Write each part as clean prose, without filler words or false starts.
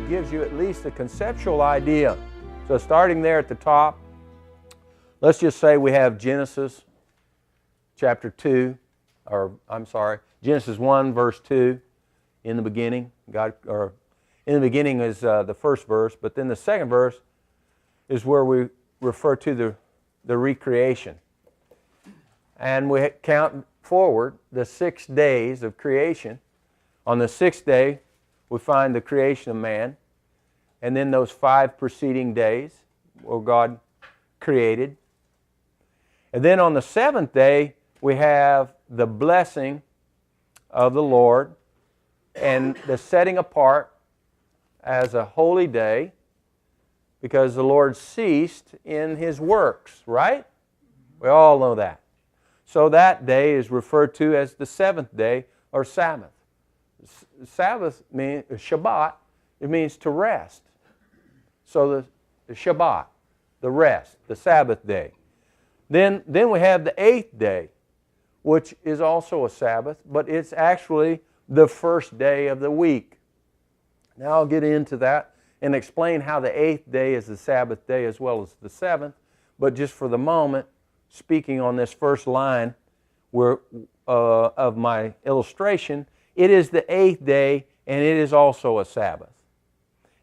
gives you at least a conceptual idea. So starting there at the top, let's just say we have Genesis chapter 2, Genesis 1 verse 2 in the beginning. In the beginning is the first verse, but then the second verse is where we refer to the recreation. And we count forward the 6 days of creation. On the 6th day, we find the creation of man, and then those 5 preceding days where God created. And then on the 7th day, we have the blessing of the Lord and the setting apart as a holy day, because the Lord ceased in His works, right? We all know that. So that day is referred to as the 7th day, or Sabbath. Sabbath means Shabbat. It means to rest. So the Shabbat, the rest, the Sabbath day. Then we have the 8th day, which is also a Sabbath, but it's actually the first day of the week. Now I'll get into that and explain how the 8th day is the Sabbath day as well as the 7th. But just for the moment, speaking on this first line of my illustration, it is the 8th day and it is also a Sabbath.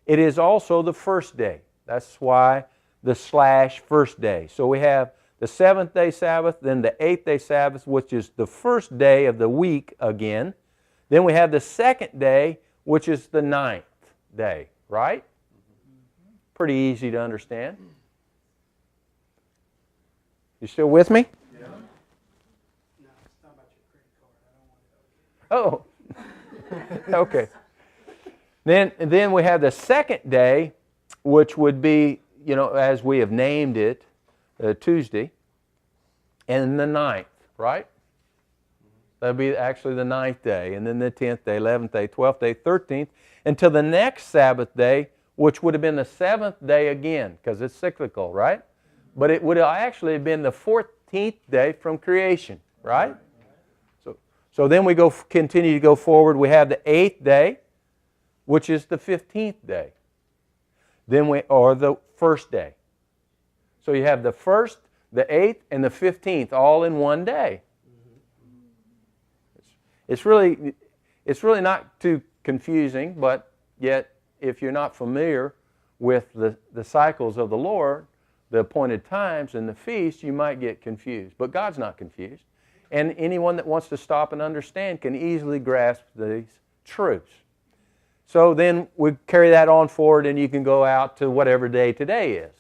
It is also the first day. That's why the /first day. So we have the 7th day Sabbath, then the 8th day Sabbath, which is the first day of the week again. Then we have the 2nd day, which is the 9th day, right? Pretty easy to understand. You still with me? Yeah. No, it's not about your credit card. I don't want to. Oh, okay. Then we have the 2nd day, which would be, as we have named it, Tuesday, and the 9th, right? That would be actually the 9th day, and then the 10th day, 11th day, 12th day, 13th, until the next Sabbath day, which would have been the 7th day again, because it's cyclical, right? But it would have actually been the 14th day from creation, right? So then we continue to go forward. We have the 8th day, which is the 15th day. Or the first day. So you have the 1st, the 8th, and the 15th all in one day. It's really not too confusing, but yet if you're not familiar with the cycles of the Lord, the appointed times and the feasts, you might get confused. But God's not confused. And anyone that wants to stop and understand can easily grasp these truths. So then we carry that on forward, and you can go out to whatever day today is.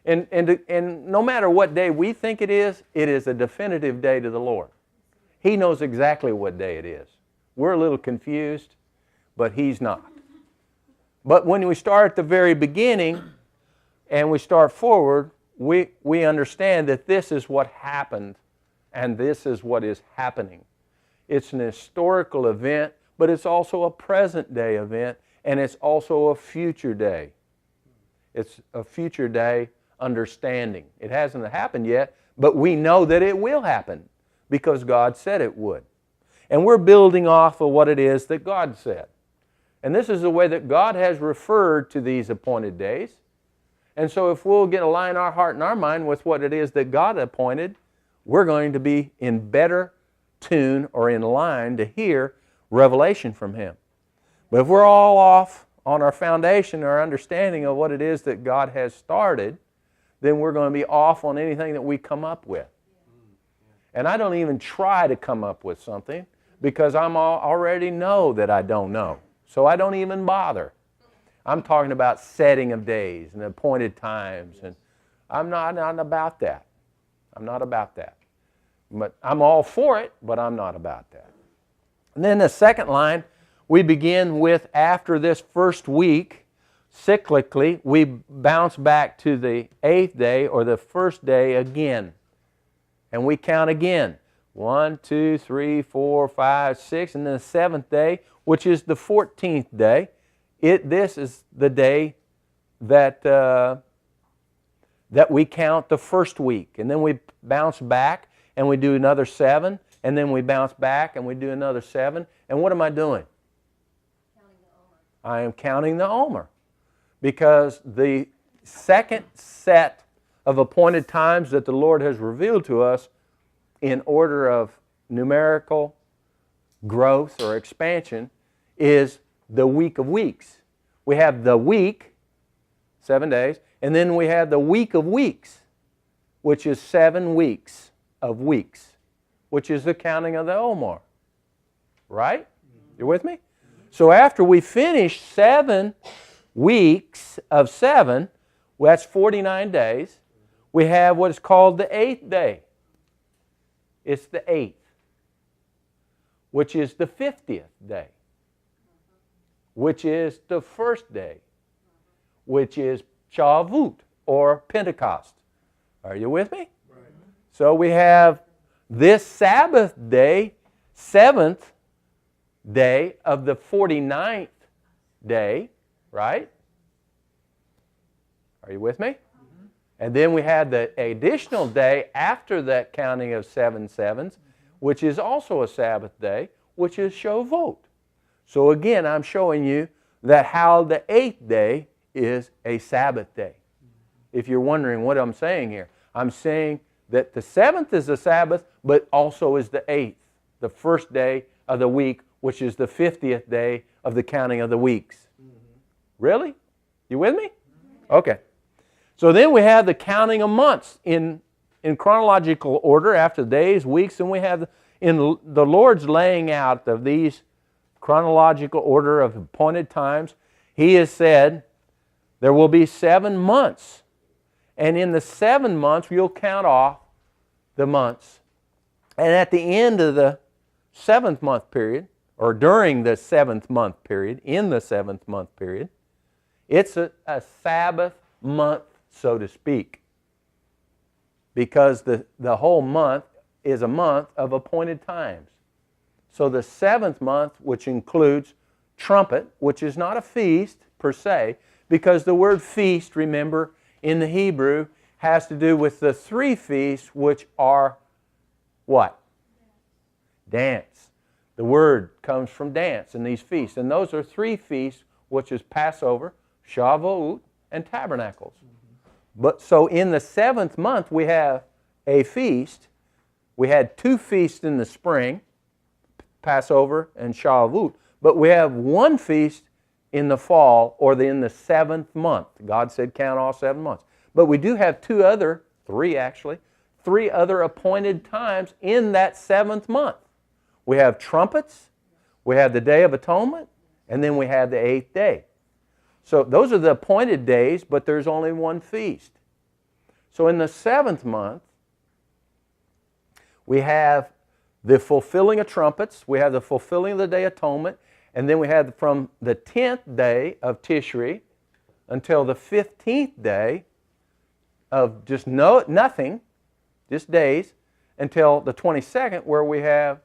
And no matter what day we think it is a definitive day to the Lord. He knows exactly what day it is. We're a little confused, but He's not. But when we start at the very beginning and we start forward, we understand that this is what happened and this is what is happening. It's an historical event, but it's also a present day event, and it's also a future day. It's a future day understanding. It hasn't happened yet, but we know that it will happen because God said it would. And we're building off of what it is that God said. And this is the way that God has referred to these appointed days. And so if we'll align our heart and our mind with what it is that God appointed, we're going to be in better tune or in line to hear revelation from Him. But if we're all off on our foundation, our understanding of what it is that God has started, then we're going to be off on anything that we come up with. And I don't even try to come up with something because I already know that I don't know. So I don't even bother. I'm talking about setting of days and appointed times, and I'm not about that. I'm not about that. But I'm all for it, but I'm not about that. And then the second line, we begin with, after this first week, cyclically, we bounce back to the 8th day or the first day again. And we count again. 1, 2, 3, 4, 5, 6, and then the 7th day, which is the 14th day. This is the day that we count the first week. And then we bounce back and we do another 7, and then we bounce back and we do another 7. And what am I doing? I am counting the Omer. Because the second set of appointed times that the Lord has revealed to us in order of numerical growth or expansion is the week of weeks. We have the week, 7 days, and then we have the week of weeks, which is 7 weeks of weeks, which is the counting of the Omer. Right? You with me? So after we finish 7 weeks of 7, well, that's 49 days, we have what is called the 8th day. It's the 8th, which is the 50th day, which is the first day, which is Shavuot or Pentecost. Are you with me? Right. So we have this Sabbath day, 7th day of the 49th day, right? Are you with me? Mm-hmm. And then we had the additional day after that counting of 7 sevens, which is also a Sabbath day, which is Shavuot. So again, I'm showing you that how the 8th day is a Sabbath day. If you're wondering what I'm saying here, I'm saying that the 7th is a Sabbath, but also is the 8th, the first day of the week, which is the 50th day of the counting of the weeks. Mm-hmm. Really? You with me? Okay. So then we have the counting of months in chronological order after days, weeks, and we have in the Lord's laying out of these chronological order of appointed times. He has said there will be 7 months. And in the 7 months, you'll count off the months. And at the end of the 7th month period, or during the 7th month period, in the 7th month period, it's a Sabbath month, so to speak. Because the whole month is a month of appointed times. So the 7th month, which includes trumpet, which is not a feast per se, because the word feast, remember, in the Hebrew has to do with the 3 feasts, which are what? Dance. The word comes from dance in these feasts. And those are 3 feasts, which is Passover, Shavuot, and Tabernacles. But so in the 7th month, we have a feast. We had 2 feasts in the spring, Passover and Shavuot. But we have 1 feast in the fall, or in the 7th month. God said count all 7 months. But we do have 3 other appointed times in that 7th month. We have trumpets, we have the Day of Atonement, and then we have the 8th day. So those are the appointed days, but there's only 1 feast. So in the 7th month, we have the fulfilling of trumpets, we have the fulfilling of the Day of Atonement, and then we have from the 10th day of Tishri until the 15th day of just nothing, just days, until the 22nd where we have,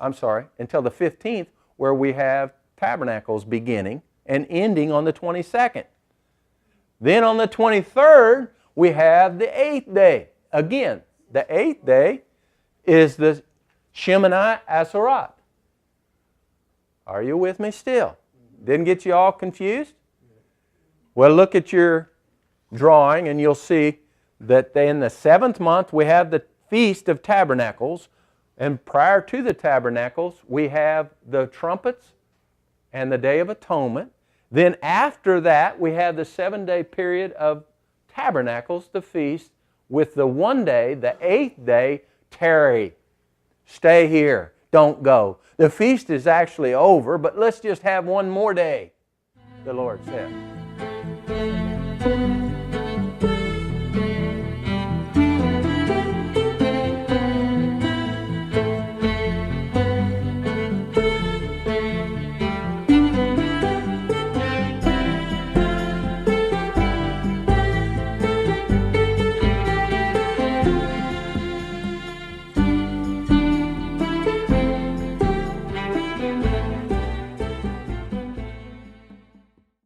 until the 15th where we have tabernacles beginning and ending on the 22nd. Then on the 23rd, we have the 8th day. Again, the 8th day is the Shemini Aserat. Are you with me still? Didn't get you all confused? Well, look at your drawing and you'll see that in the 7th month we have the Feast of Tabernacles, and prior to the Tabernacles we have the trumpets and the Day of Atonement. Then after that we have the 7-day period of Tabernacles, the feast, with the 1 day, the 8th day, tarry. Stay here. Don't go. The feast is actually over, but let's just have 1 more day, the Lord said.